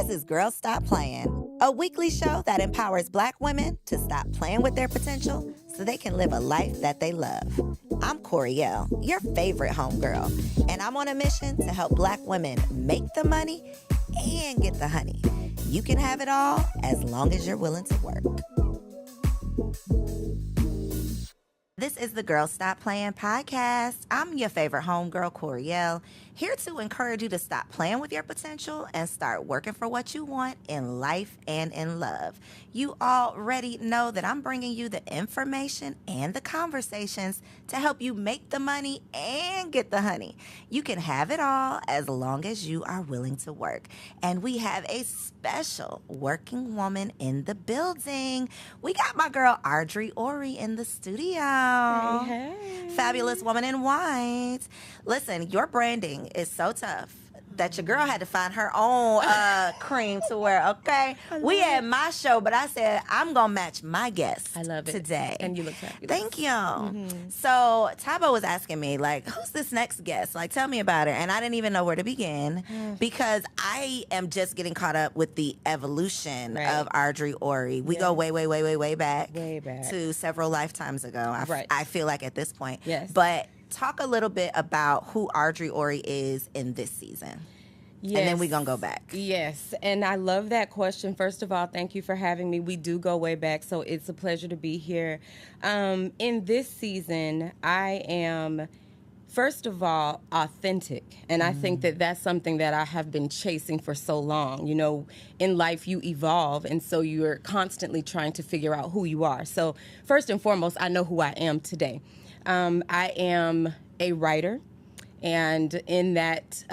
This is Girl Stop Playin, a weekly show that empowers Black women to stop playing with their potential so they can live a life that they love. I'm Koereyelle, your favorite homegirl, and I'm on a mission to help Black women make the money and get the honey. You can have it all as long as you're willing to work. This is the Girl Stop Playin podcast. I'm your favorite homegirl, Koereyelle, here to encourage you to stop playing with your potential and start working for what you want in life and in love. You already know that I'm bringing you the information and the conversations to help you make the money and get the honey. You can have it all as long as you are willing to work. And we have a special working woman in the building. We got my girl Ardre Orie in the studio. Hey. Fabulous woman in white. Listen, your branding is so tough that your girl had to find her own cream to wear, okay? We had my show, but I said, I'm going to match my guest I love it. today. And you look fabulous. Thank you. So Tabo was asking me, like, who's this next guest? Like, tell me about her. And I didn't even know where to begin because I am just getting caught up with the evolution of Ardre Orie. We go way, way, way, way, way back. Way back. To several lifetimes ago. I feel like at this point. Yes. But talk a little bit about who Ardre Orie is in this season. Yes. And then we're going to go back. Yes. And I love that question. First of all, thank you for having me. We do go way back, so it's a pleasure to be here. In this season, I am, first of all, authentic. And I think that that's something that I have been chasing for so long. You know, in life, you evolve, and so you're constantly trying to figure out who you are. So first and foremost, I know who I am today. I am a writer. And in that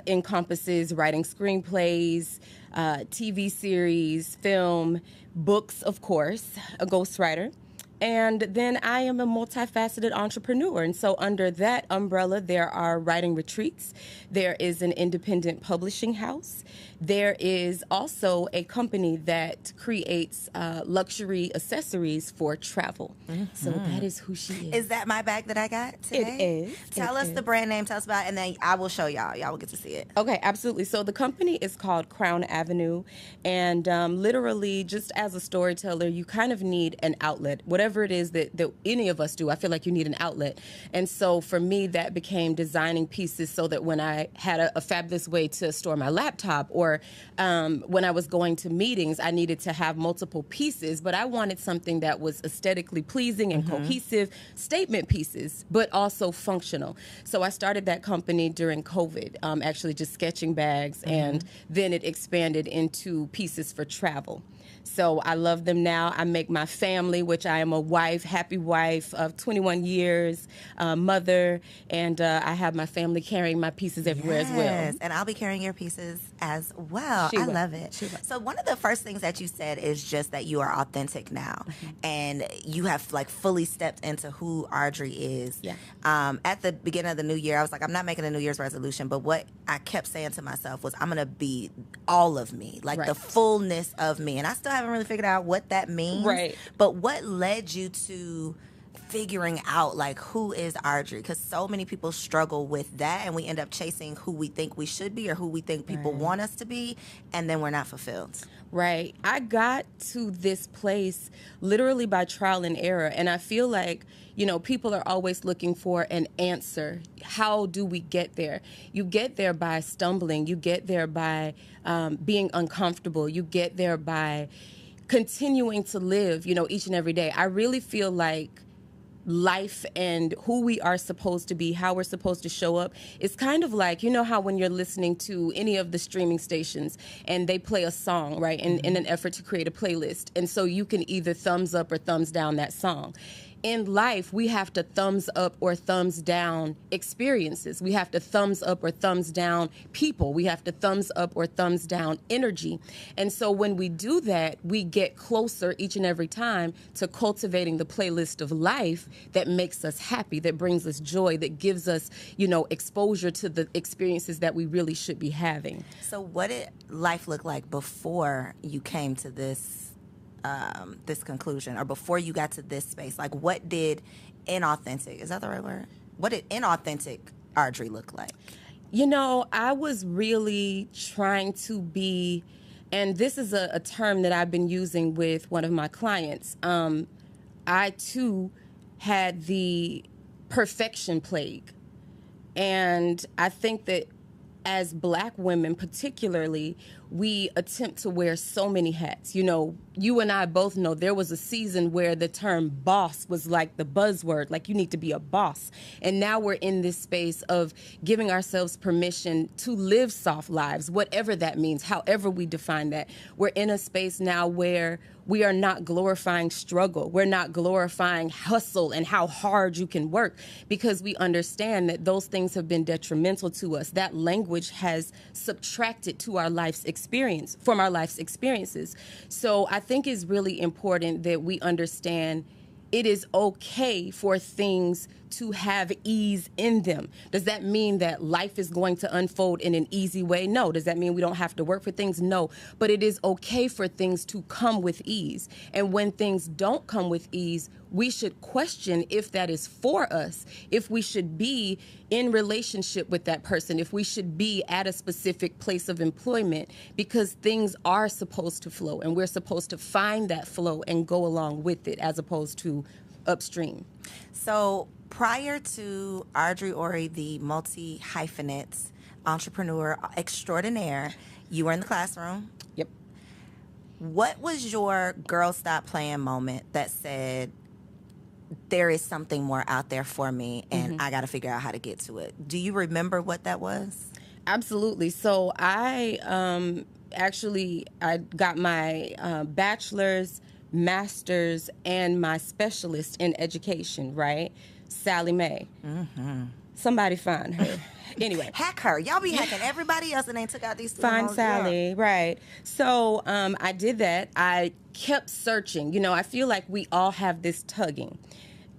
encompasses writing screenplays, TV series, film, books, of course, a ghostwriter. And then I am a multifaceted entrepreneur. And so under that umbrella, there are writing retreats. There is an independent publishing house. There is also a company that creates luxury accessories for travel. So that is who she is. Is that my bag that I got today? It is. Tell us the brand name, tell us about it, and then I will show y'all. Y'all will get to see it. Okay, absolutely. So the company is called Crown Avenue, and literally, just as a storyteller, you kind of need an outlet. Whatever it is that any of us do, I feel like you need an outlet. And so for me, that became designing pieces so that when I had a fabulous way to store my laptop, or when I was going to meetings, I needed to have multiple pieces, but I wanted something that was aesthetically pleasing and cohesive, statement pieces, but also functional. So I started that company during COVID, actually just sketching bags, and then it expanded into pieces for travel. So I love them now. I make my family, which I am a wife, happy wife of 21 years, mother, and I have my family carrying my pieces everywhere as well. And I'll be carrying your pieces as well. I love it. So one of the first things that you said is just that you are authentic now, and you have like fully stepped into who Ardre is. Yeah. At the beginning of the new year, I was like, I'm not making a New Year's resolution, but what I kept saying to myself was, I'm going to be all of me, like the fullness of me. And I still haven't really figured out what that means. Right. But what led you to figuring out like who is Ardre? Because so many people struggle with that, and we end up chasing who we think we should be or who we think people want us to be, and then we're not fulfilled. Right. I got to this place literally by trial and error, and I feel like, you know, people are always looking for an answer. How do we get there? You get there by stumbling. You get there by being uncomfortable. You get there by continuing to live, you know, each and every day. I really feel like life and who we are supposed to be, how we're supposed to show up, it's kind of like, you know how when you're listening to any of the streaming stations and they play a song, right, in an effort to create a playlist. And so you can either thumbs up or thumbs down that song. In life, we have to thumbs up or thumbs down experiences. We have to thumbs up or thumbs down people. We have to thumbs up or thumbs down energy. And so when we do that, we get closer each and every time to cultivating the playlist of life that makes us happy, that brings us joy, that gives us, you know, exposure to the experiences that we really should be having. So what did life look like before you came to this conclusion, or before you got to this space? Like, what did inauthentic, is that the right word? What did inauthentic Ardre look like? You know, I was really trying to be And this is a term that I've been using with one of my clients. I, too, had the perfection plague. And I think that as Black women particularly, we attempt to wear so many hats. You know, you and I both know there was a season where the term boss was like the buzzword, like you need to be a boss. And now we're in this space of giving ourselves permission to live soft lives, whatever that means, however we define that. We're in a space now where we are not glorifying struggle. We're not glorifying hustle and how hard you can work, because we understand that those things have been detrimental to us. That language has subtracted to our life's experience, from our life's experiences. So I think it's really important that we understand it is okay for things to have ease in them. Does that mean that life is going to unfold in an easy way? No. Does that mean we don't have to work for things? No. But it is okay for things to come with ease. And when things don't come with ease, we should question if that is for us, if we should be in relationship with that person, if we should be at a specific place of employment, because things are supposed to flow, and we're supposed to find that flow and go along with it as opposed to upstream. So prior to Ardre Orie, the multi-hyphened entrepreneur extraordinaire, you were in the classroom. Yep. What was your Girl Stop Playin moment that said, there is something more out there for me and I got to figure out how to get to it? Do you remember what that was? Absolutely. So I got my bachelor's, master's, and my specialist in education, right? Sally Mae. Somebody find her. Anyway. Hack her. Y'all be hacking everybody else and they took out these Find Sally, right. So I did that. I kept searching. You know, I feel like we all have this tugging.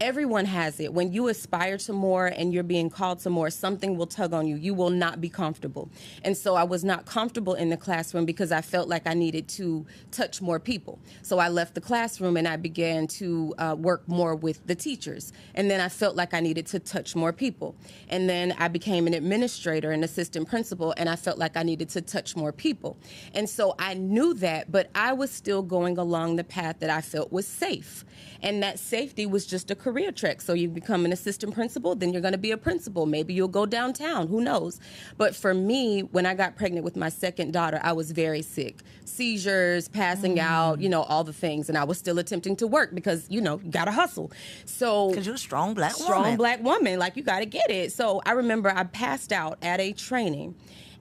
Everyone has it. When you aspire to more and you're being called to more, something will tug on you. You will not be comfortable. And so I was not comfortable in the classroom because I felt like I needed to touch more people. So I left the classroom and I began to work more with the teachers. And then I felt like I needed to touch more people. And then I became an administrator, an assistant principal, and I felt like I needed to touch more people. And so I knew that, but I was still going along the path that I felt was safe. And that safety was just a career track. So you become an assistant principal, then you're going to be a principal. Maybe you'll go downtown. Who knows? But for me, when I got pregnant with my second daughter, I was very sick. Seizures, passing out, you know, all the things. And I was still attempting to work because, you know, you got to hustle. So because you're a strong Black woman. Strong Black woman. Like, you got to get it. So I remember I passed out at a training.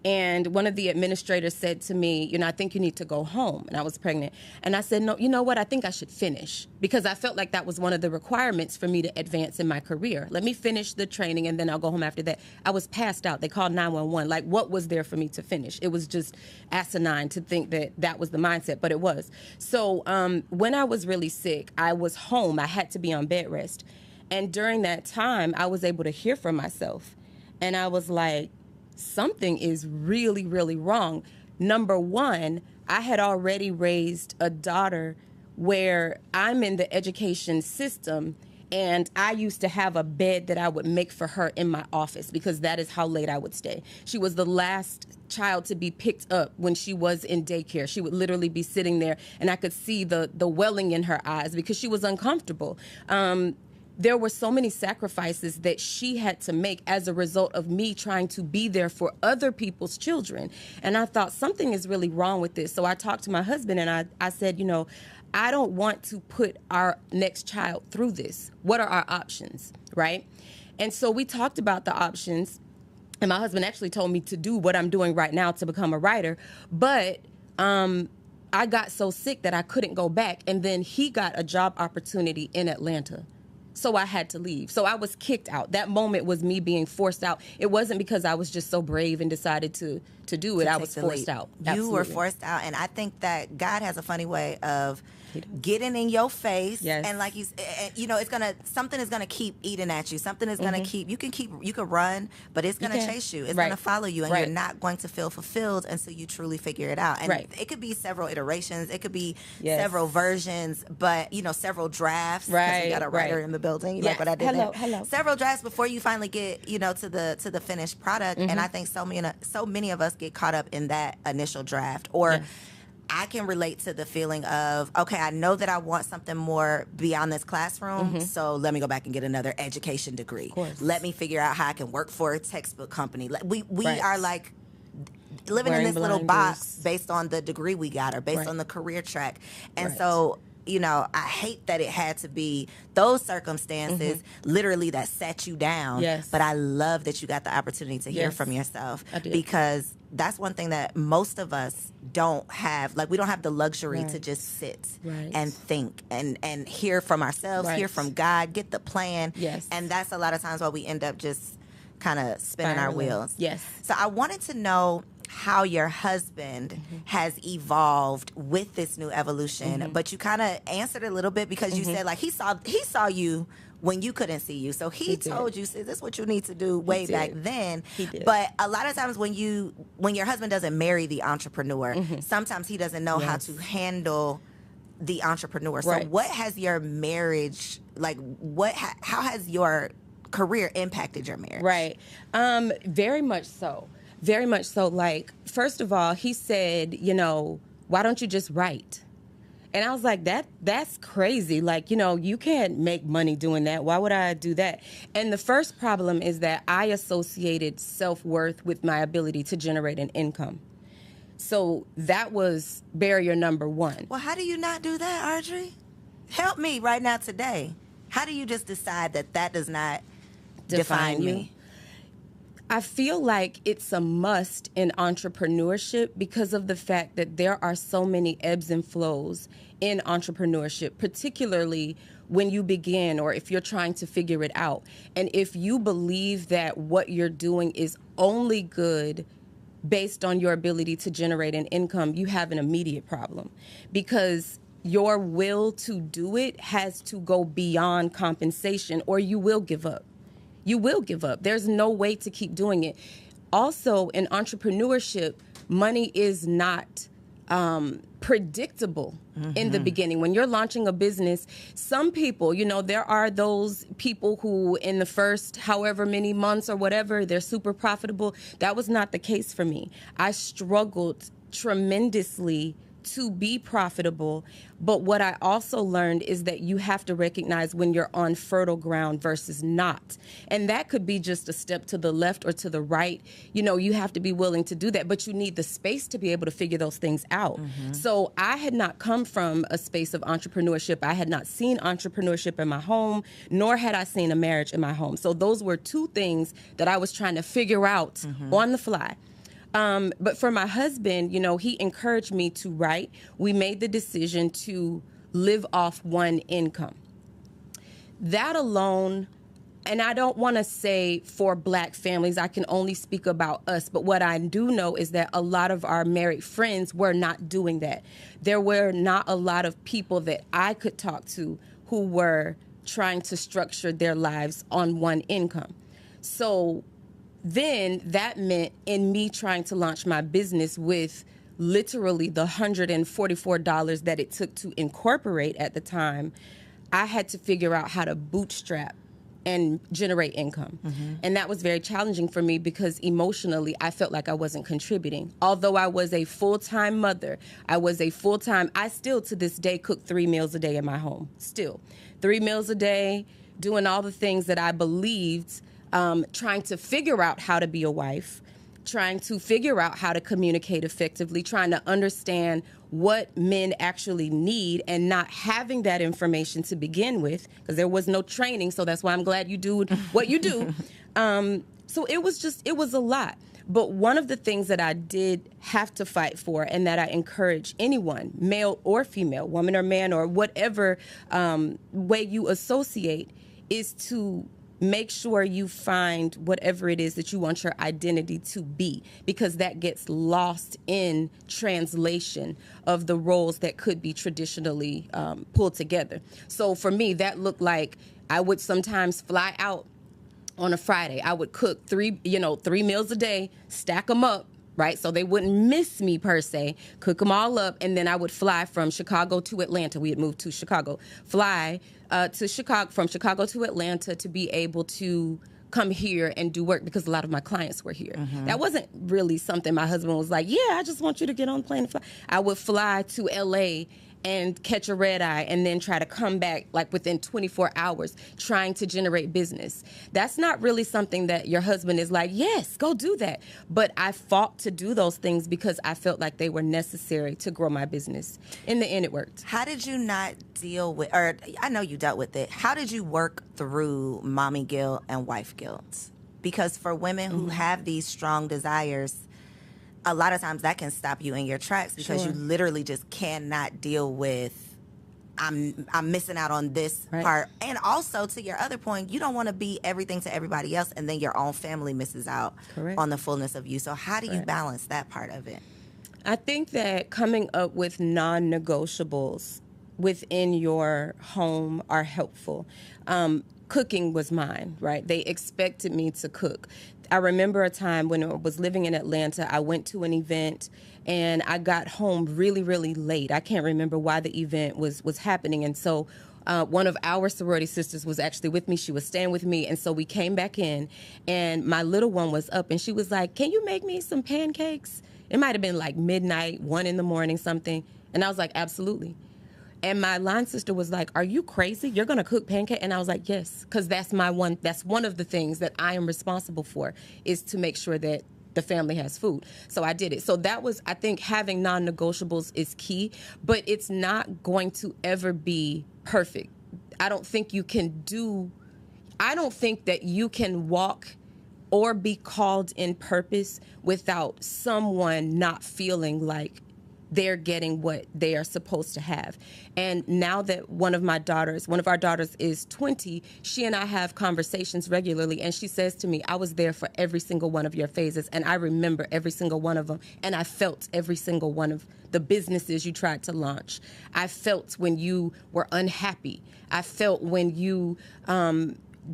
And one of the administrators said to me, you know, I think you need to go home. And I was pregnant. And I said, no, you know what? I think I should finish, because I felt like that was one of the requirements for me to advance in my career. Let me finish the training and then I'll go home after that. I was passed out. They called 911. Like, what was there for me to finish? It was just asinine to think that that was the mindset, but it was. So when I was really sick, I was home. I had to be on bed rest. And during that time, I was able to hear from myself. And I was like, something is really, really wrong. Number one, I had already raised a daughter where I'm in the education system, and I used to have a bed that I would make for her in my office because that is how late I would stay. She was the last child to be picked up when she was in daycare. She would literally be sitting there, and I could see the welling in her eyes because she was uncomfortable. There were so many sacrifices that she had to make as a result of me trying to be there for other people's children. And I thought, something is really wrong with this. So I talked to my husband and I said, you know, I don't want to put our next child through this. What are our options, right? And so we talked about the options. And my husband actually told me to do what I'm doing right now to become a writer. But I got so sick that I couldn't go back. And then he got a job opportunity in Atlanta. So I had to leave. So I was kicked out. That moment was me being forced out. It wasn't because I was just so brave and decided to do it. I was forced out. You were forced out. And I think that God has a funny way of getting in your face. Yes. And like you know, something is gonna keep eating at you. Something is gonna keep you can run, but it's gonna chase you. It's gonna follow you, and you're not going to feel fulfilled until you truly figure it out. And it could be several iterations, it could be several versions, but you know, several drafts. Because we got a writer in the building. You like what I did there? Hello. Several drafts before you finally get, you know, to the finished product. And I think so many of us get caught up in that initial draft, or I can relate to the feeling of, okay, I know that I want something more beyond this classroom, so let me go back and get another education degree. Of course. Let me figure out how I can work for a textbook company. We Right. are like living Wearing in this little blinders. box based on the degree we got or based Right. on the career track. And Right. so, you know, I hate that it had to be those circumstances literally that set you down. Yes. But I love that you got the opportunity to hear Yes. from yourself. I did. Because that's one thing that most of us don't have. Like, we don't have the luxury to Right. just sit Right. and think and hear from ourselves, hear Right. from God, get the plan. Yes. And that's a lot of times why we end up just kind of spinning our Spiraling. wheels. Yes. So I wanted to know how your husband has evolved with this new evolution, but you kind of answered a little bit because you said like he saw you when you couldn't see you, so he did. told you, "This is what you need to do" way back did. then. He did. But a lot of times when your husband doesn't marry the entrepreneur, sometimes he doesn't know how Yes. to handle the entrepreneur. So Right. what has your marriage like? How has your career impacted your marriage? Right. Very much so. Very much so. Like, first of all, he said, you know, why don't you just write? And I was like, that's crazy. Like, you know, you can't make money doing that. Why would I do that? And the first problem is that I associated self-worth with my ability to generate an income. So that was barrier number one. Well, how do you not do that, Ardre? Help me right now today. How do you just decide that does not define you? me? I feel like it's a must in entrepreneurship because of the fact that there are so many ebbs and flows in entrepreneurship, particularly when you begin or if you're trying to figure it out. And if you believe that what you're doing is only good based on your ability to generate an income, you have an immediate problem because your will to do it has to go beyond compensation or you will give up. You will give up. There's no way to keep doing it. Also, in entrepreneurship, money is not predictable in the beginning. When you're launching a business, some people, you know, there are those people who in the first however many months or whatever, they're super profitable. That was not the case for me. I struggled tremendously to be profitable. But what I also learned is that you have to recognize when you're on fertile ground versus not. And that could be just a step to the left or to the right. You know, you have to be willing to do that, but you need the space to be able to figure those things out. So I had not come from a space of entrepreneurship. I had not seen entrepreneurship in my home, nor had I seen a marriage in my home. So those were two things that I was trying to figure out on the fly. But for my husband, you know, he encouraged me to write. We made the decision to live off one income. That alone, and I don't want to say for Black families, I can only speak about us, but what I do know is that a lot of our married friends were not doing that. There were not a lot of people that I could talk to who were trying to structure their lives on one income. So then that meant in me trying to launch my business with literally the $144 that it took to incorporate at the time, I had to figure out how to bootstrap and generate income. And that was very challenging for me because emotionally I felt like I wasn't contributing. Although I was a full-time mother, I still to this day cook 3 meals a day in my home. Still. 3 meals a day, doing all the things that I believed, trying to figure out how to be a wife, trying to figure out how to communicate effectively, trying to understand what men actually need and not having that information to begin with because there was no training. So that's why I'm glad you do what you do. So it was a lot. But one of the things that I did have to fight for and that I encourage anyone, male or female, woman or man or whatever way you associate, is to make sure you find whatever it is that you want your identity to be, because that gets lost in translation of the roles that could be traditionally pulled together. So for me, that looked like I would sometimes fly out on a Friday. I would cook 3 meals a day, stack them up, right? So they wouldn't miss me per se, cook them all up, and then I would fly from Chicago to Atlanta. We had moved to Chicago. Fly from Chicago to Atlanta to be able to come here and do work because a lot of my clients were here. That wasn't really something my husband was like, yeah, I just want you to get on the plane and fly. I would fly to LA and catch a red eye and then try to come back like within 24 hours trying to generate business. That's not really something that your husband is like, yes, go do that. But I fought to do those things because I felt like they were necessary to grow my business. In the end, it worked. How did you not deal with, or I know you dealt with it, how did you work through mommy guilt and wife guilt? Because for women who have these strong desires, a lot of times that can stop you in your tracks because you literally just cannot deal with I'm missing out on this part. And also, to your other point, you don't want to be everything to everybody else and then your own family misses out on the fullness of you. So how do you balance that part of it? I think that coming up with non-negotiables within your home are helpful. Cooking was mine, right? They expected me to cook. I remember a time when I was living in Atlanta, I went to an event and I got home really, really late. I can't remember why the event was happening. And so one of our sorority sisters was actually with me. She was staying with me. And so we came back in and my little one was up and she was like, can you make me some pancakes? It might have been like midnight, 1 a.m, something. And I was like, absolutely. And my line sister was like, are you crazy? You're going to cook pancake? And I was like, yes, because that's one of the things that I am responsible for is to make sure that the family has food. So I did it. So that was, I think having non-negotiables is key, but it's not going to ever be perfect. I don't think that you can walk or be called in purpose without someone not feeling like they're getting what they are supposed to have. And now that one of our daughters is 20, she and I have conversations regularly, and she says to me, I was there for every single one of your phases, and I remember every single one of them, and I felt every single one of the businesses you tried to launch. I felt when you were unhappy. I felt when you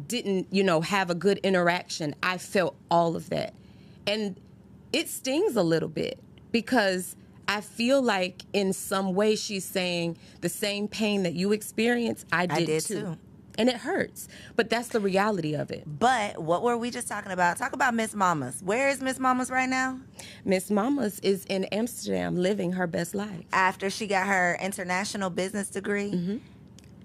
didn't, have a good interaction. I felt all of that. And it stings a little bit because I feel like in some way she's saying the same pain that you experienced, I did too. And it hurts. But that's the reality of it. But what were we just talking about? Talk about Miss Mamas. Where is Miss Mamas right now? Miss Mamas is in Amsterdam living her best life. After she got her international business degree?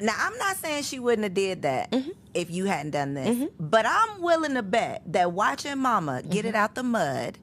Now, I'm not saying she wouldn't have did that if you hadn't done this, but I'm willing to bet that watching Mama get it out the mud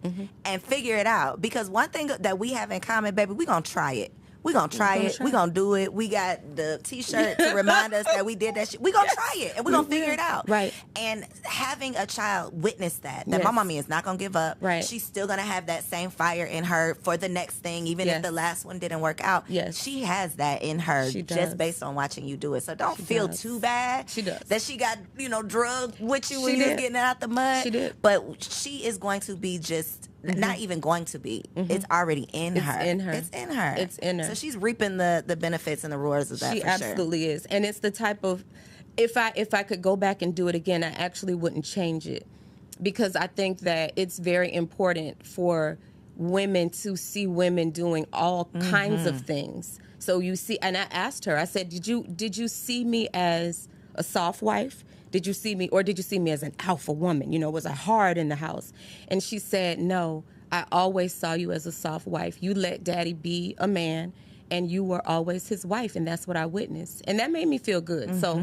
and figure it out, because one thing that we have in common, baby, we gonna try it. We're going to try it. We're going to do it. We got the T-shirt to remind us that we did that shit. We're going to try it, and we're going to figure it out. Right. And having a child witness that my mommy is not going to give up. Right. She's still going to have that same fire in her for the next thing, even if the last one didn't work out. Yes. She has that in her just based on watching you do it. So don't feel too bad that she got, drugged with you when you was getting it out the mud. She did. But she is going to be just... not even going to be. It's already in her. It's in her. So she's reaping the benefits and the rewards of that. She absolutely is. And it's the type of, if I could go back and do it again, I actually wouldn't change it, because I think that it's very important for women to see women doing all kinds of things. So you see, and I asked her, I said, did you see me as a soft wife? Did you see me as an alpha woman? Was I hard in the house? And she said, no, I always saw you as a soft wife. You let daddy be a man, and you were always his wife, and that's what I witnessed. And that made me feel good. So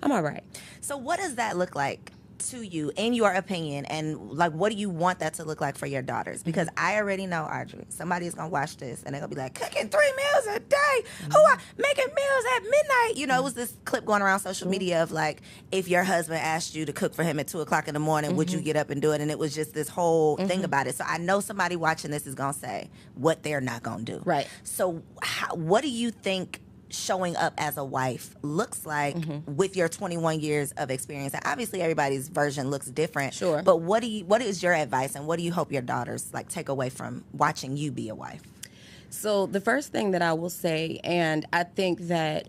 I'm all right. So what does that look like to you, in your opinion, and like, what do you want that to look like for your daughters? Because I already know, Ardre, somebody's gonna watch this and they're gonna be like, cooking 3 meals a day, who are making meals at midnight? It was this clip going around social media of like, if your husband asked you to cook for him at 2:00 in the morning, would you get up and do it? And it was just this whole thing about it. So I know somebody watching this is gonna say what they're not gonna do. Right. So what do you think showing up as a wife looks like with your 21 years of experience? And obviously everybody's version looks different. Sure. But what is your advice, and what do you hope your daughters take away from watching you be a wife? So the first thing that I will say, and I think that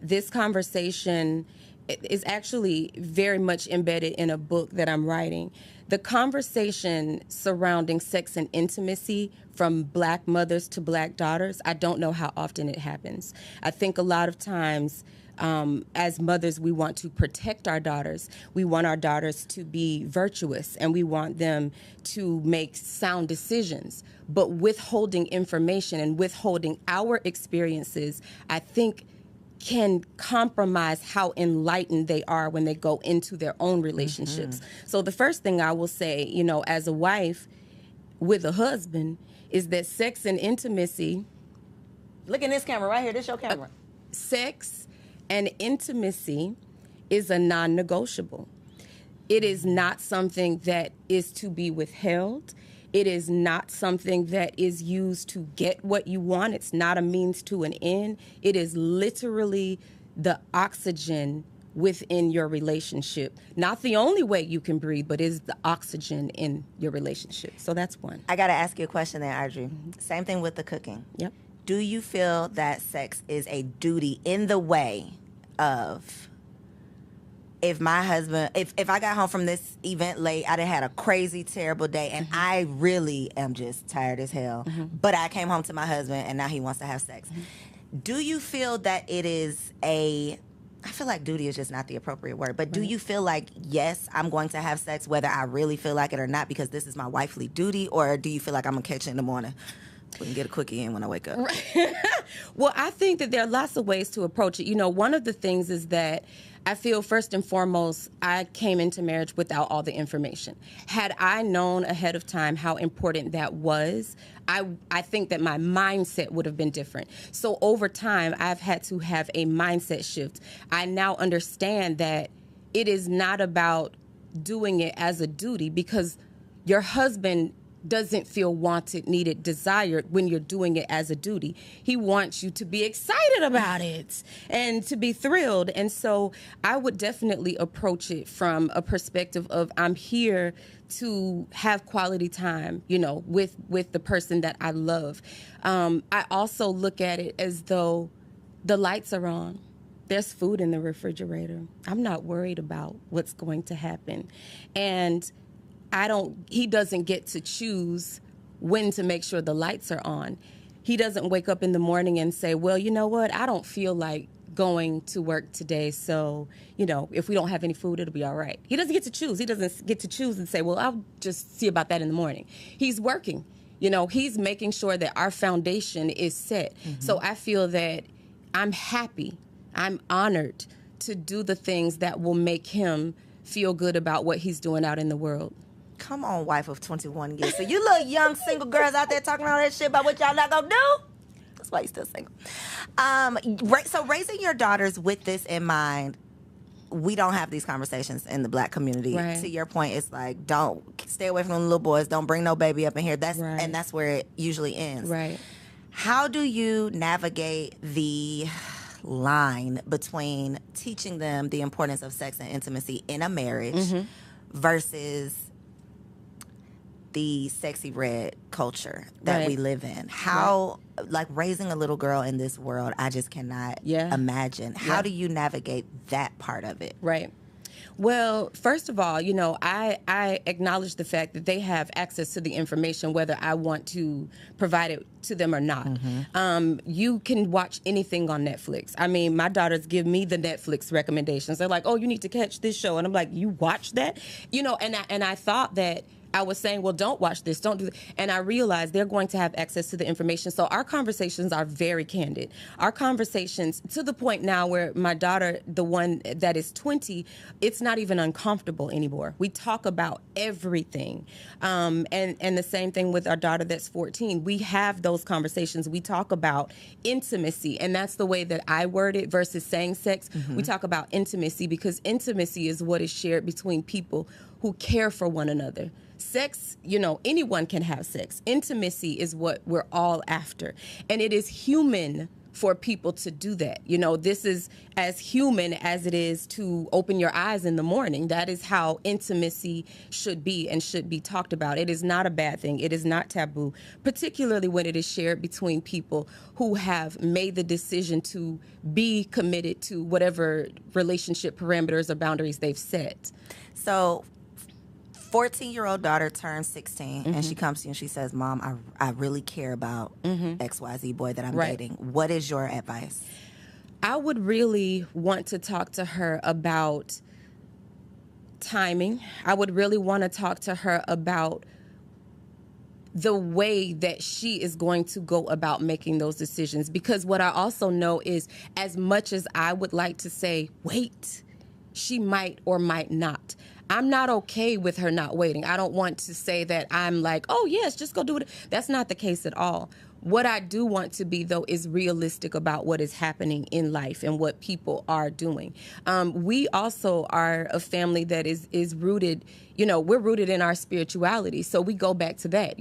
this conversation is actually very much embedded in a book that I'm writing, the conversation surrounding sex and intimacy from Black mothers to Black daughters, I don't know how often it happens. I think a lot of times, as mothers, we want to protect our daughters. We want our daughters to be virtuous, and we want them to make sound decisions. But withholding information and withholding our experiences, I think, can compromise how enlightened they are when they go into their own relationships. So the first thing I will say, you know, as a wife with a husband, is that sex and intimacy... Look in this camera right here. This your camera. Sex and intimacy is a non-negotiable. It is not something that is to be withheld. It is not something that is used to get what you want. It's not a means to an end. It is literally the oxygen within your relationship. Not the only way you can breathe, but is the oxygen in your relationship. So that's one. I got to ask you a question there, Ardre. Same thing with the cooking. Yep. Do you feel that sex is a duty in the way of, if my husband, if I got home from this event late, I done had a crazy, terrible day, and I really am just tired as hell, but I came home to my husband, and now he wants to have sex. Do you feel that it is I feel like duty is just not the appropriate word, but do you feel like, yes, I'm going to have sex whether I really feel like it or not because this is my wifely duty, or do you feel like I'm going to catch it in the morning? We can get a quickie in when I wake up. Right. Well, I think that there are lots of ways to approach it. You know, one of the things is that I feel first and foremost, I came into marriage without all the information. Had I known ahead of time how important that was, I think that my mindset would have been different. So over time, I've had to have a mindset shift. I now understand that it is not about doing it as a duty, because your husband doesn't feel wanted, needed, desired when you're doing it as a duty. He wants you to be excited about it and to be thrilled. And so I would definitely approach it from a perspective of, I'm here to have quality time, you know, with the person that I love. I also look at it as though the lights are on. There's food in the refrigerator. I'm not worried about what's going to happen. And he doesn't get to choose when to make sure the lights are on. He doesn't wake up in the morning and say, well, you know what, I don't feel like going to work today, so, you know, if we don't have any food, it'll be all right. He doesn't get to choose. He doesn't get to choose and say, well, I'll just see about that in the morning. He's working. You know, he's making sure that our foundation is set. So I feel that I'm happy, I'm honored to do the things that will make him feel good about what he's doing out in the world. Come on, wife of 21 years. So you little young single girls out there talking all that shit about what y'all not gonna do? That's why you still single. So raising your daughters with this in mind, we don't have these conversations in the Black community. Right. To your point, it's like, don't stay away from the little boys. Don't bring no baby up in here. Right. And that's where it usually ends. Right. How do you navigate the line between teaching them the importance of sex and intimacy in a marriage versus the sexy red culture that we live in? How, like, raising a little girl in this world, I just cannot imagine. How do you navigate that part of it? Right. Well, first of all, you know, I acknowledge the fact that they have access to the information, whether I want to provide it to them or not. You can watch anything on Netflix. I mean, my daughters give me the Netflix recommendations. They're like, oh, you need to catch this show. And I'm like, you watch that? You know, and I thought that I was saying, well, don't watch this, don't do that. And I realized they're going to have access to the information. So our conversations are very candid. Our conversations, to the point now where my daughter, the one that is 20, it's not even uncomfortable anymore. We talk about everything. And the same thing with our daughter that's 14. We have those conversations. We talk about intimacy, and that's the way that I word it versus saying sex. We talk about intimacy because intimacy is what is shared between people who care for one another. Sex, you know, anyone can have sex. Intimacy is what we're all after. And it is human for people to do that. You know, this is as human as it is to open your eyes in the morning. That is how intimacy should be and should be talked about. It is not a bad thing. It is not taboo, particularly when it is shared between people who have made the decision to be committed to whatever relationship parameters or boundaries they've set. So 14-year-old daughter turns 16 and she comes to you and she says, Mom, I really care about XYZ boy that I'm dating. What is your advice? I would really want to talk to her about timing. I would really want to talk to her about the way that she is going to go about making those decisions. Because what I also know is, as much as I would like to say, wait, she might or might not. I'm not okay with her not waiting. I don't want to say that I'm like, oh, yes, just go do it. That's not the case at all. What I do want to be, though, is realistic about what is happening in life and what people are doing. We also are a family that is rooted, we're rooted in our spirituality. So we go back to that.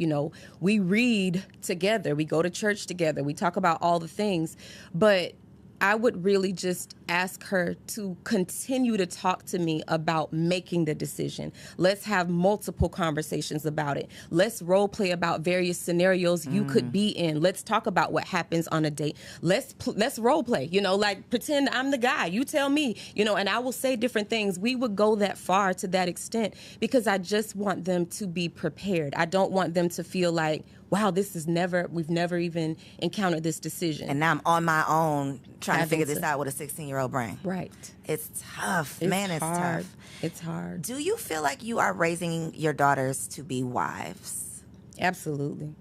We read together. We go to church together. We talk about all the things. But I would really just ask her to continue to talk to me about making the decision. Let's have multiple conversations about it. Let's role play about various scenarios you could be in. Let's talk about what happens on a date. Let's role play, like pretend I'm the guy. You tell me, and I will say different things. We would go that far to that extent because I just want them to be prepared. I don't want them to feel like, wow, we've never even encountered this decision. And now I'm on my own trying to figure this out with a 16-year-old brain. Right. It's tough. It's hard. tough. It's hard. Do you feel like you are raising your daughters to be wives? Absolutely.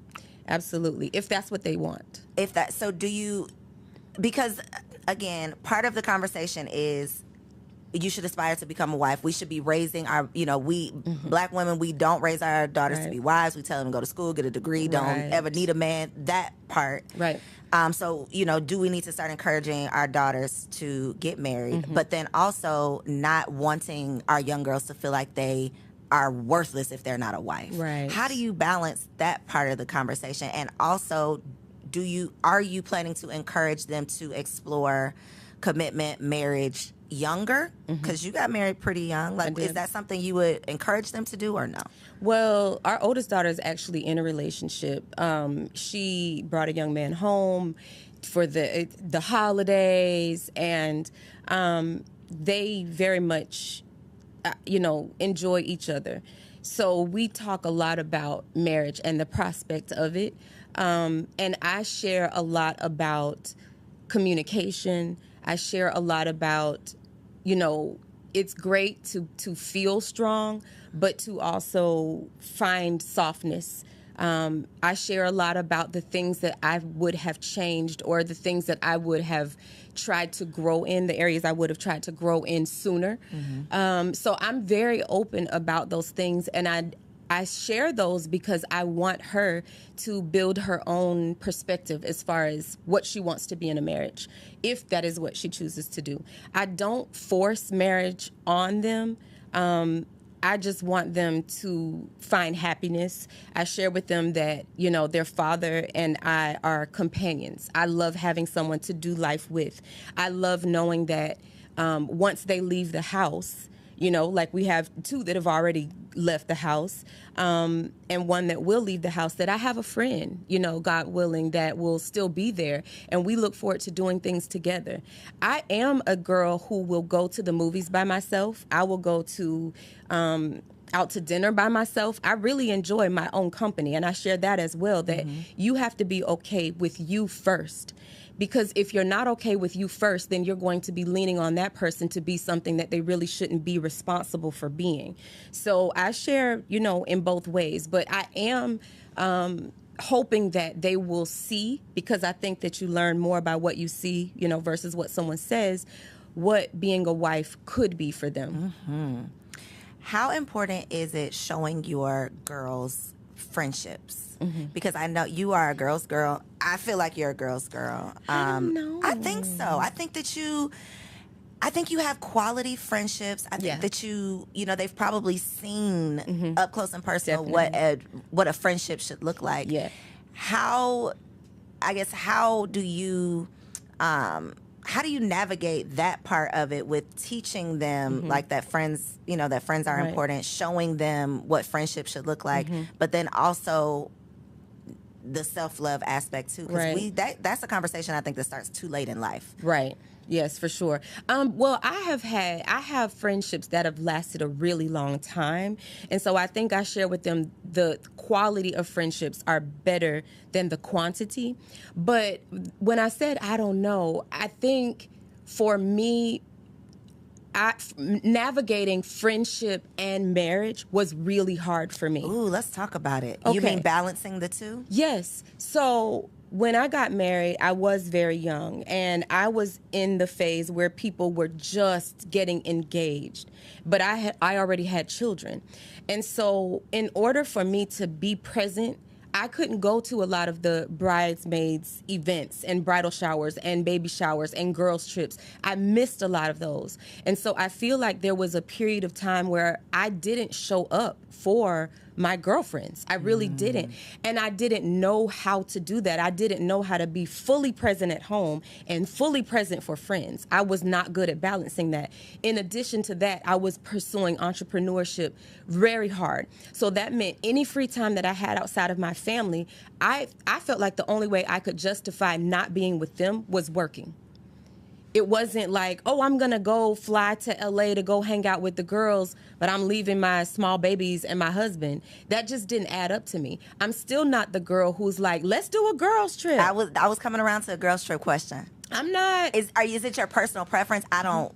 If that's what they want. So do you, because again, part of the conversation is you should aspire to become a wife. We should be raising our, black women, we don't raise our daughters to be wives. We tell them to go to school, get a degree, don't ever need a man, that part. Right. So, do we need to start encouraging our daughters to get married, but then also not wanting our young girls to feel like they are worthless if they're not a wife? Right. How do you balance that part of the conversation? And also, are you planning to encourage them to explore commitment, marriage younger? Because you got married pretty young. Is that something you would encourage them to do or no? Well, our oldest daughter is actually in a relationship. She brought a young man home for the holidays, and they very much, enjoy each other. So we talk a lot about marriage and the prospect of it. And I share a lot about communication. I share a lot about, it's great to feel strong, but to also find softness. I share a lot about the things that I would have changed or the things that I would have tried to grow in, the areas I would have tried to grow in sooner. So I'm very open about those things, and I share those because I want her to build her own perspective as far as what she wants to be in a marriage, if that is what she chooses to do. I don't force marriage on them. I just want them to find happiness. I share with them that, their father and I are companions. I love having someone to do life with. I love knowing that once they leave the house, like we have two that have already left the house, and one that will leave the house, that I have a friend, God willing, that will still be there. And we look forward to doing things together. I am a girl who will go to the movies by myself. I will go to out to dinner by myself. I really enjoy my own company. And I share that as well, that you have to be okay with you first. Because if you're not okay with you first, then you're going to be leaning on that person to be something that they really shouldn't be responsible for being. So I share, in both ways. But I am hoping that they will see, because I think that you learn more by what you see, versus what someone says, what being a wife could be for them. How important is it showing your girls friendships? Because I know you are a girl's girl. I feel like you're a girl's girl. I don't know. I think so. I think you have quality friendships. I think that they've probably seen up close and personal what a friendship should look like. Yeah. How do you navigate that part of it with teaching them like that friends are important, showing them what friendship should look like, but then also the self-love aspect too, because Right. that's a conversation I think that starts too late in life. Right. Yes, for sure. Well, I have friendships that have lasted a really long time, and so I think I share with them the quality of friendships are better than the quantity. But when I said I don't know, I think for me, navigating friendship and marriage was really hard for me. Ooh, let's talk about it. Okay. You mean balancing the two? Yes. So when I got married, I was very young, and I was in the phase where people were just getting engaged, but I already had children. And so in order for me to be present, I couldn't go to a lot of the bridesmaids events and bridal showers and baby showers and girls trips. I missed a lot of those. And so I feel like there was a period of time where I didn't show up for my girlfriends. I really didn't. And I didn't know how to do that. I didn't know how to be fully present at home and fully present for friends. I was not good at balancing that. In addition to that, I was pursuing entrepreneurship very hard. So that meant any free time that I had outside of my family, I felt like the only way I could justify not being with them was working. It wasn't like, oh, I'm going to go fly to LA to go hang out with the girls, but I'm leaving my small babies and my husband. That just didn't add up to me. I'm still not the girl who's like, let's do a girls trip. I was coming around to a girls trip question. I'm not. Is it your personal preference? I don't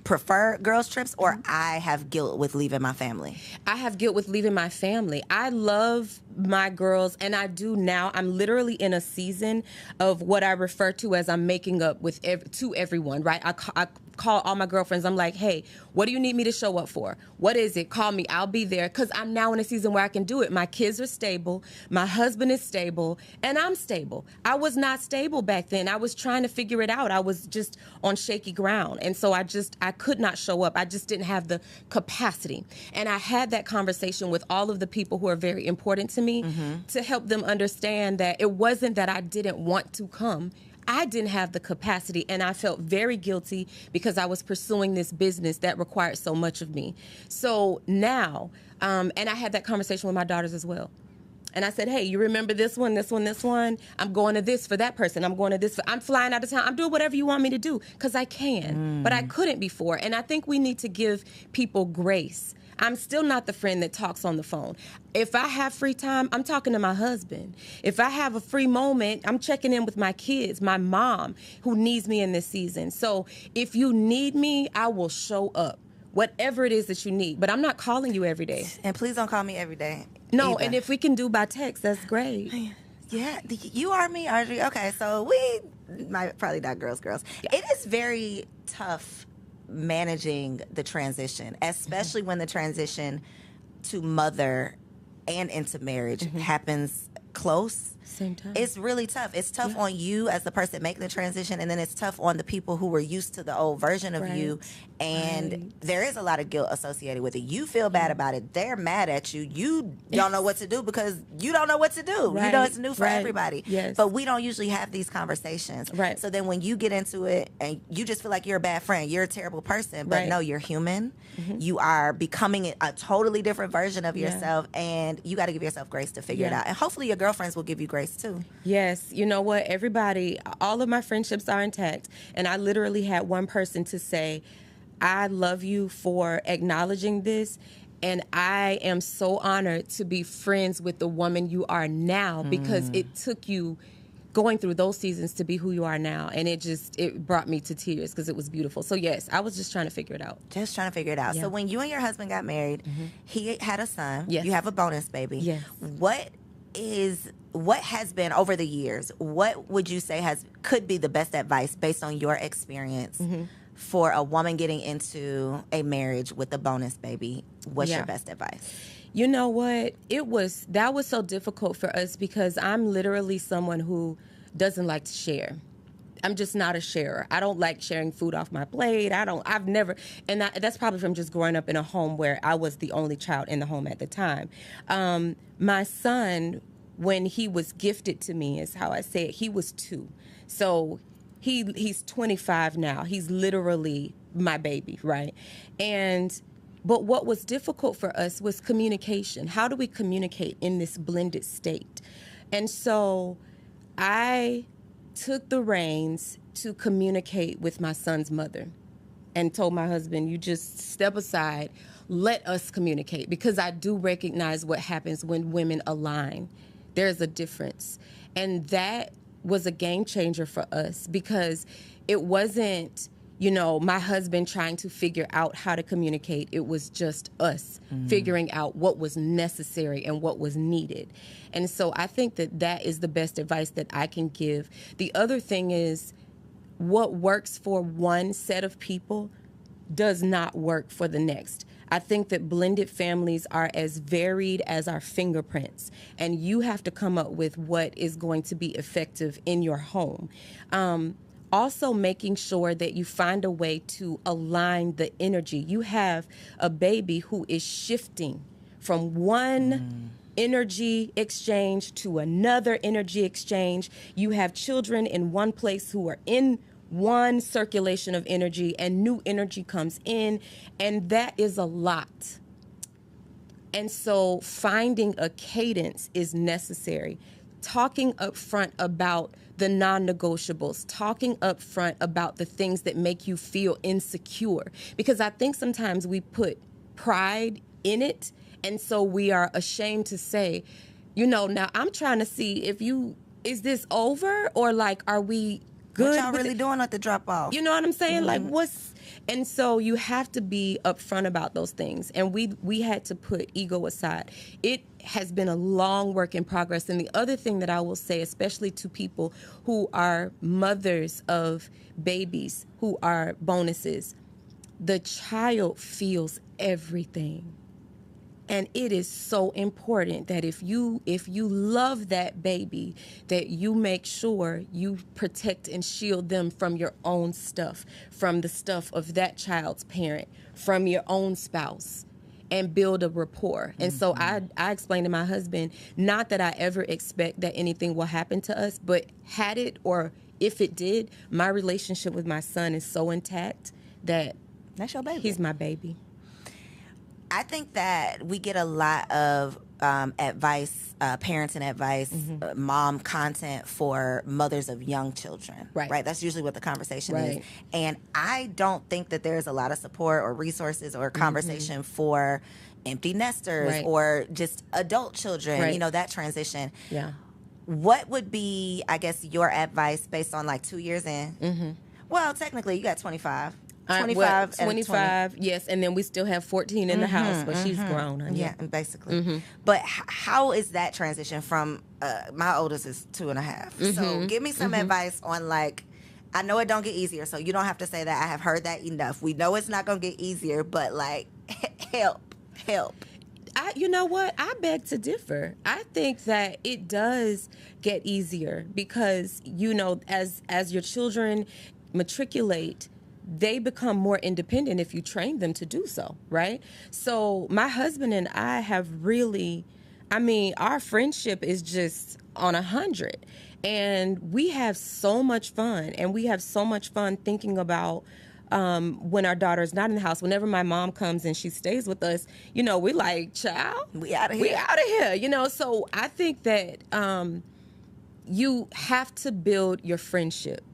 prefer girls trips, or I have guilt with leaving my family. I have guilt with leaving my family. I love my girls, and I do now. I'm literally in a season of what I refer to as I'm making up with to everyone, right? I call all my girlfriends. I'm like, hey, what do you need me to show up for? What is it? Call me. I'll be there, because I'm now in a season where I can do it. My kids are stable. My husband is stable, and I'm stable. I was not stable back then. I was trying to figure it out. I was just on shaky ground, and so I could not show up. I just didn't have the capacity. And I had that conversation with all of the people who are very important to me to help them understand that it wasn't that I didn't want to come. I didn't have the capacity, and I felt very guilty because I was pursuing this business that required so much of me. So now, and I had that conversation with my daughters as well. And I said, hey, you remember this one, this one, this one? I'm going to this for that person. I'm going to this. I'm flying out of town. I'm doing whatever you want me to do, because I can. But I couldn't before. And I think we need to give people grace. I'm still not the friend that talks on the phone. If I have free time, I'm talking to my husband. If I have a free moment, I'm checking in with my kids, my mom, who needs me in this season. So if you need me, I will show up, whatever it is that you need. But I'm not calling you every day. And please don't call me every day. No, either. And if we can do by text, that's great. Yeah, you are me, Ardre. Okay, so we might probably not girls. Yeah. It is very tough managing the transition, especially when the transition to mother and into marriage happens close. Same time. It's really tough. It's tough on you as the person making the transition, and then it's tough on the people who were used to the old version of you. And there is a lot of guilt associated with it. You feel bad about it. They're mad at you. You don't know what to do because you don't know what to do. You know, it's new for everybody. Yes. But we don't usually have these conversations. Right. So then when you get into it and you just feel like you're a bad friend, you're a terrible person. But no, you're human. You are becoming a totally different version of yourself, and you got to give yourself grace to figure it out. And hopefully your girlfriends will give you grace too. Yes. You know what? Everybody, all of my friendships are intact. And I literally had one person to say, I love you for acknowledging this. And I am so honored to be friends with the woman you are now, because it took you going through those seasons to be who you are now. And it brought me to tears because it was beautiful. So yes, I was just trying to figure it out. Just trying to figure it out. Yeah. So when you and your husband got married, he had a son. Yes. You have a bonus baby. Yes. What has been over the years, what would you say could be the best advice based on your experience for a woman getting into a marriage with a bonus baby? What's your best advice? You know what? That was so difficult for us because I'm literally someone who doesn't like to share. I'm just not a sharer. I don't like sharing food off my plate. I've never, and that's probably from just growing up in a home where I was the only child in the home at the time. My son, when he was gifted to me, is how I say it, he was 2. So he's 25 now. He's literally my baby, right? But what was difficult for us was communication. How do we communicate in this blended state? And so I took the reins to communicate with my son's mother and told my husband, you just step aside, let us communicate, because I do recognize what happens when women align. There's a difference. And that was a game changer for us, because it wasn't, my husband trying to figure out how to communicate. It was just us figuring out what was necessary and what was needed. And so I think that that is the best advice that I can give. The other thing is, what works for one set of people does not work for the next. I think that blended families are as varied as our fingerprints, and you have to come up with what is going to be effective in your home. Also making sure that you find a way to align the energy. You have a baby who is shifting from one energy exchange to another energy exchange. You have children in one place who are in one circulation of energy, and new energy comes in, and that is a lot. And so finding a cadence is necessary. Talking up front about the non-negotiables, talking up front about the things that make you feel insecure, because I think sometimes we put pride in it, and so we are ashamed to say, now I'm trying to see is this over, or like, are we good? What y'all really doing at the drop off? You know what I'm saying? Like, and so you have to be upfront about those things. And we had to put ego aside. It has been a long work in progress. And the other thing that I will say, especially to people who are mothers of babies, who are bonuses, the child feels everything. And it is so important that if you love that baby, that you make sure you protect and shield them from your own stuff, from the stuff of that child's parent, from your own spouse, and build a rapport. And so I explained to my husband, not that I ever expect that anything will happen to us, but had it, or if it did, my relationship with my son is so intact that that's your baby. He's my baby. I think that we get a lot of advice, parenting advice, mom content for mothers of young children. Right. That's usually what the conversation is. And I don't think that there's a lot of support or resources or conversation for empty nesters or just adult children, that transition. Yeah. What would be, I guess, your advice based on like 2 years in? Well, technically, you got 25. 25 25, yes, and then we still have 14 in the house, but she's grown. Yeah, basically. But how is that transition from, my oldest is 2.5. So give me some advice on, like, I know it don't get easier, so you don't have to say that. I have heard that enough. We know it's not going to get easier, but, like, help. You know what? I beg to differ. I think that it does get easier because, as your children matriculate, they become more independent if you train them to do so, right? So my husband and I have really, our friendship is just on 100. And we have so much fun. And we have so much fun thinking about when our daughter's not in the house. Whenever my mom comes and she stays with us, we like, child, we out of here. We out of here, So I think that you have to build your friendship.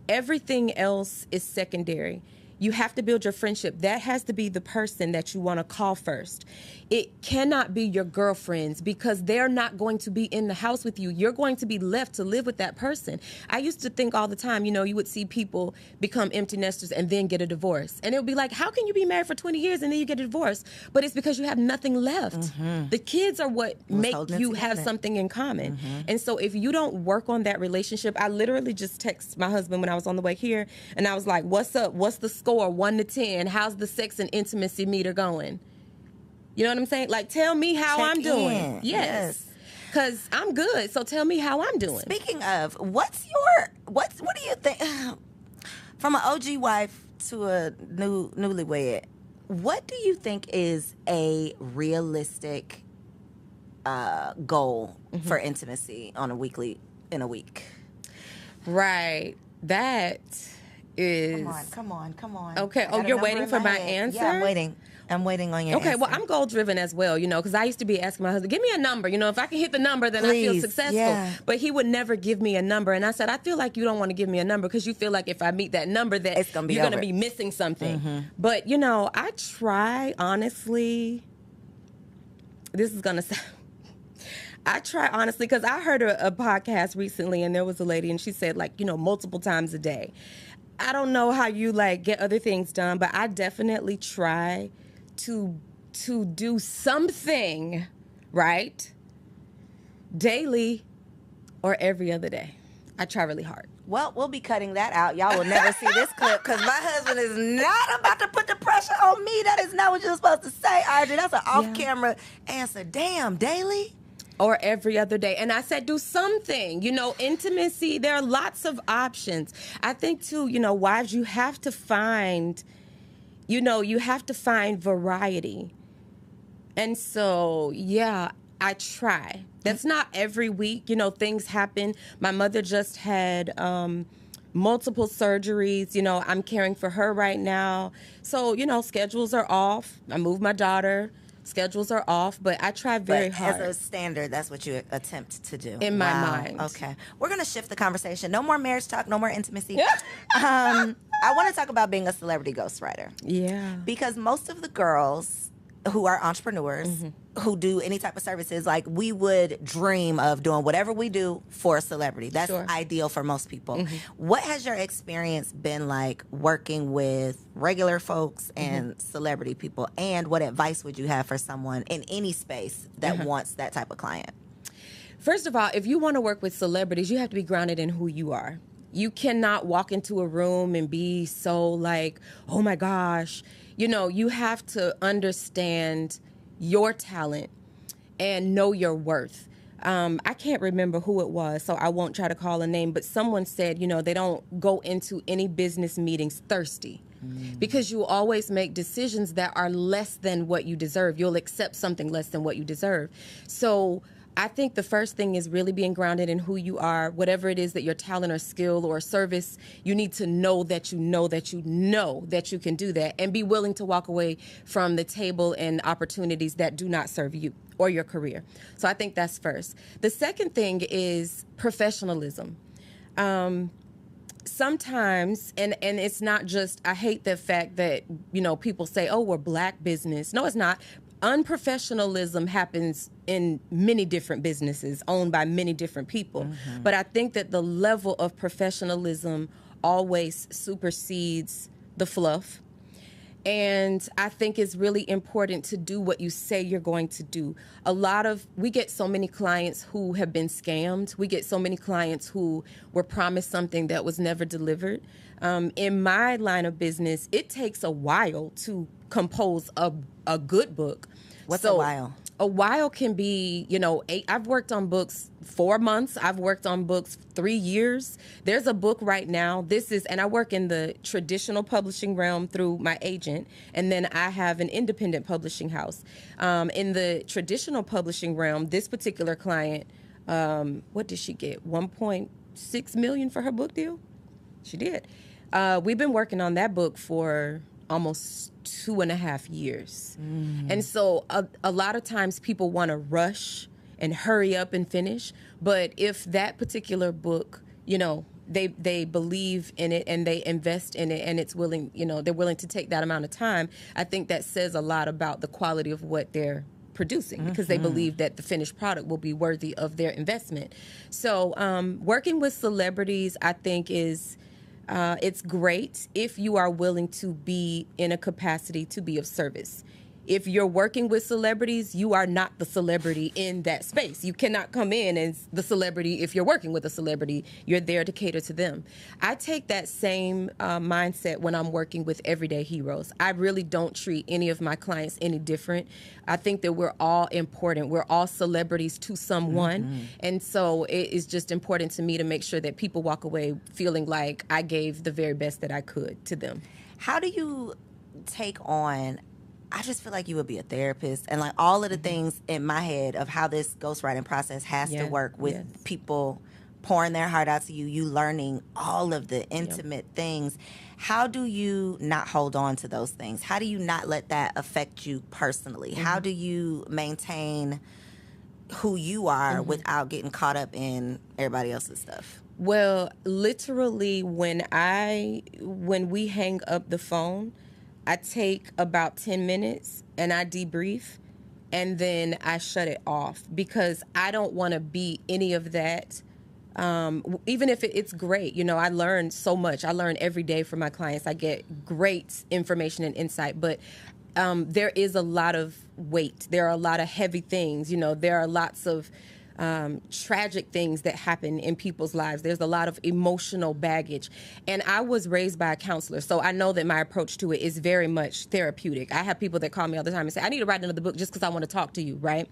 Everything else is secondary. You have to build your friendship. That has to be the person that you want to call first. It cannot be your girlfriends because they're not going to be in the house with you. You're going to be left to live with that person. I used to think all the time, you would see people become empty nesters and then get a divorce. And it would be like, how can you be married for 20 years and then you get a divorce? But it's because you have nothing left. The kids are what make you have something in common. And so if you don't work on that relationship, I literally just texted my husband when I was on the way here and I was like, what's up? What's the score? 1 to 10, how's the sex and intimacy meter going? You know what I'm saying? Like, tell me how I'm doing. Yes. Because I'm good, so tell me how I'm doing. Speaking of, what do you think, from an OG wife to a newlywed, what do you think is a realistic goal for intimacy in a week? Right. That is... Come on. Okay. Oh, you're waiting for my answer? Yeah, I'm waiting on your answer. Okay, well, I'm goal-driven as well, because I used to be asking my husband, give me a number. If I can hit the number, then I feel successful. Yeah. But he would never give me a number. And I said, I feel like you don't want to give me a number because you feel like if I meet that number that you're going to be missing something. Mm-hmm. But, I try, honestly, this is going to sound... I try, honestly, because I heard a podcast recently, and there was a lady, and she said, multiple times a day. I don't know how you, get other things done, but I definitely try to do something, right, daily or every other day. I try really hard. Well, we'll be cutting that out. Y'all will never see this clip because my husband is not about to put the pressure on me. That is not what you're supposed to say, Ardre. That's an off-camera answer. Damn, daily? Or every other day. And I said, do something. Intimacy, there are lots of options. I think, too, wives, you have to find... you have to find variety. And so, yeah, I try. That's not every week. Things happen. My mother just had multiple surgeries. I'm caring for her right now. So, schedules are off. I moved my daughter. Schedules are off, but I try very hard. As a standard, that's what you attempt to do. In my mind. Okay. We're going to shift the conversation. No more marriage talk, no more intimacy. I want to talk about being a celebrity ghostwriter. Yeah. Because most of the girls who are entrepreneurs, who do any type of services, we would dream of doing whatever we do for a celebrity. That's ideal for most people. What has your experience been like working with regular folks and celebrity people? And what advice would you have for someone in any space that wants that type of client? First of all, if you want to work with celebrities, you have to be grounded in who you are. You cannot walk into a room and be so oh my gosh. You have to understand your talent and know your worth. I can't remember who it was, so I won't try to call a name, but someone said, they don't go into any business meetings thirsty because you always make decisions that are less than what you deserve. You'll accept something less than what you deserve. So I think the first thing is really being grounded in who you are. Whatever it is that your talent or skill or service, you need to know that you know that you know that you can do that and be willing to walk away from the table and opportunities that do not serve you or your career. So I think that's first. The second thing is professionalism. Sometimes, and it's not just, I hate the fact that, people say, oh, we're black business. No, it's not. Unprofessionalism happens in many different businesses owned by many different people. But I think that the level of professionalism always supersedes the fluff. And I think it's really important to do what you say you're going to do. We get so many clients who have been scammed. We get so many clients who were promised something that was never delivered. In my line of business, it takes a while to compose a good book. What's a while? A while can be, I've worked on books 4 months. I've worked on books 3 years. There's a book right now. And I work in the traditional publishing realm through my agent. And then I have an independent publishing house. In the traditional publishing realm, this particular client, what did she get? $1.6 million for her book deal? She did. We've been working on that book for almost 2.5 years. And so a lot of times people want to rush and hurry up and finish. But if that particular book, they believe in it and they invest in it and it's willing, they're willing to take that amount of time, I think that says a lot about the quality of what they're producing because they believe that the finished product will be worthy of their investment. So working with celebrities, I think is... it's great if you are willing to be in a capacity to be of service. If you're working with celebrities, you are not the celebrity in that space. You cannot come in as the celebrity if you're working with a celebrity. You're there to cater to them. I take that same mindset when I'm working with everyday heroes. I really don't treat any of my clients any different. I think that we're all important. We're all celebrities to someone. And so it is just important to me to make sure that people walk away feeling like I gave the very best that I could to them. How do you take on... I just feel like you would be a therapist and all of the things in my head of how this ghostwriting process has to work with people pouring their heart out to you, you learning all of the intimate things. How do you not hold on to those things? How do you not let that affect you personally? How do you maintain who you are without getting caught up in everybody else's stuff? Well, literally, when we hang up the phone, I take about 10 minutes and I debrief, and then I shut it off because I don't want to be any of that. Even if it's great, you know, I learn so much. I learn every day from my clients. I get great information and insight, but there is a lot of weight. There are a lot of heavy things. You know, there are lots of tragic things that happen in people's lives. There's a lot of emotional baggage. And I was raised by a counselor, so I know that my approach to it is very much therapeutic. I have people that call me all the time and say, I need to write another book just because I want to talk to you, right?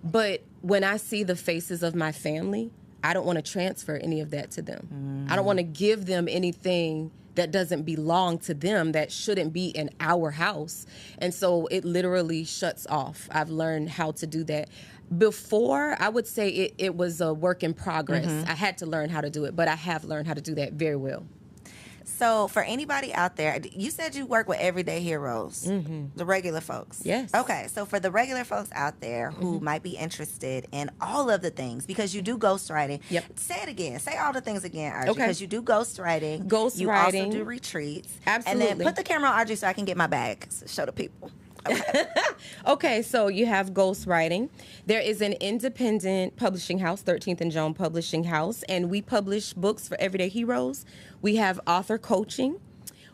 But when I see the faces of my family, I don't want to transfer any of that to them. I don't want to give them anything that doesn't belong to them, that shouldn't be in our house. And so it literally shuts off. I've learned how to do that. Before, I would say it was a work in progress. I had to learn how to do it, but I have learned how to do that very well. So for anybody out there, you said you work with everyday heroes, the regular folks. Yes. Okay, so for the regular folks out there who might be interested in all of the things, because you do ghostwriting. Yep. Say it again. Say all the things again, Ardre, Okay. because you do ghostwriting. Ghostwriting. You also do retreats. Absolutely. And then put the camera on Ardre so I can get my bag. Show the people. Okay, so you have ghostwriting. There is an independent publishing house, 13th and Joan Publishing House, and we publish books for everyday heroes. We have author coaching.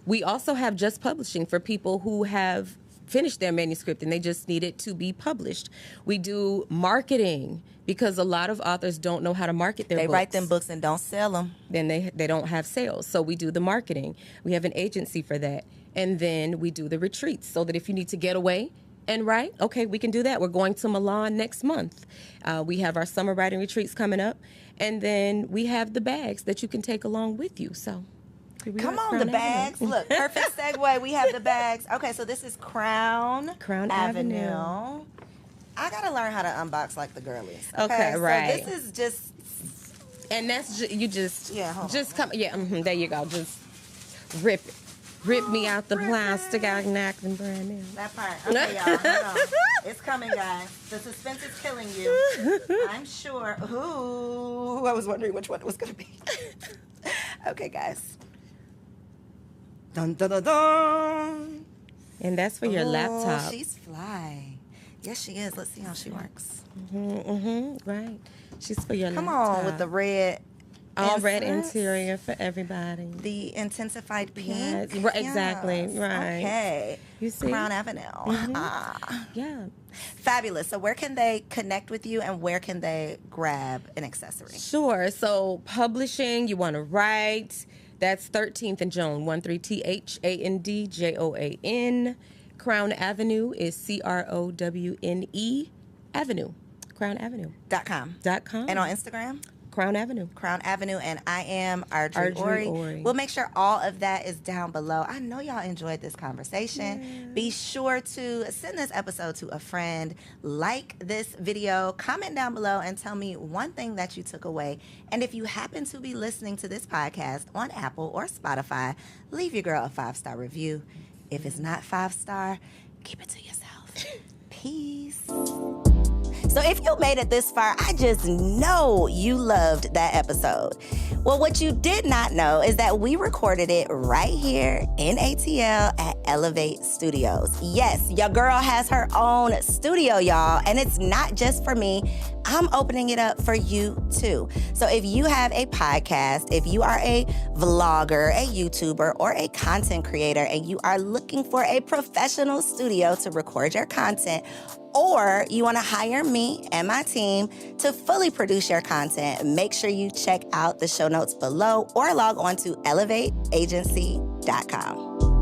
We also have just publishing for people who have finished their manuscript and they just need it to be published. We do marketing because a lot of authors don't know how to market their books. They write them books and don't sell them. Then they don't have sales. So we do the marketing. We have an agency for that. And then we do the retreats so that if you need to get away and write, okay, we can do that. We're going to Milan next month. We have our summer writing retreats coming up. And then we have the bags that you can take along with you. So come on, the bags. Look, perfect segue. We have the bags. Okay, so this is Crown Avenue. I got to learn how to unbox like the girlies. Okay, right. So this is just... And that's you just... Yeah, hold just on. come... Yeah, there you go. Just rip it. Rip me out the plastic. I can act them brand new. That part. Okay, y'all. Hold on. It's coming, guys. The suspense is killing you. I'm sure. Ooh, I was wondering which one it was going to be. Okay, guys. Dun, dun, dun, dun. And that's for your laptop. She's fly. Yes, she is. Let's see how she works. Right. She's for your laptop. Come on with the red. All red interior for everybody. The intensified pink. Yes. Right, exactly. Right. Okay. You see? Crown Avenue. Yeah. Fabulous. So where can they connect with you and where can they grab an accessory? Sure. So publishing, you want to write. That's 13th and Joan, 13THANDJOAN. Crown Avenue is CROWNE Avenue. Crown Avenue. .com. And on Instagram? Crown Avenue. Crown Avenue, and I am Ardre Orie. We'll make sure all of that is down below. I know y'all enjoyed this conversation. Yeah. Be sure to send this episode to a friend, like this video, comment down below, and tell me one thing that you took away. And if you happen to be listening to this podcast on Apple or Spotify, leave your girl a 5-star review. If it's not 5-star, keep it to yourself. Peace. So if you made it this far, I just know you loved that episode. Well, what you did not know is that we recorded it right here in ATL at Elevate Studios. Yes, your girl has her own studio, y'all, and it's not just for me. I'm opening it up for you too. So if you have a podcast, if you are a vlogger, a YouTuber, or a content creator, and you are looking for a professional studio to record your content, or you want to hire me and my team to fully produce your content, make sure you check out the show notes below or log on to elevateagency.com.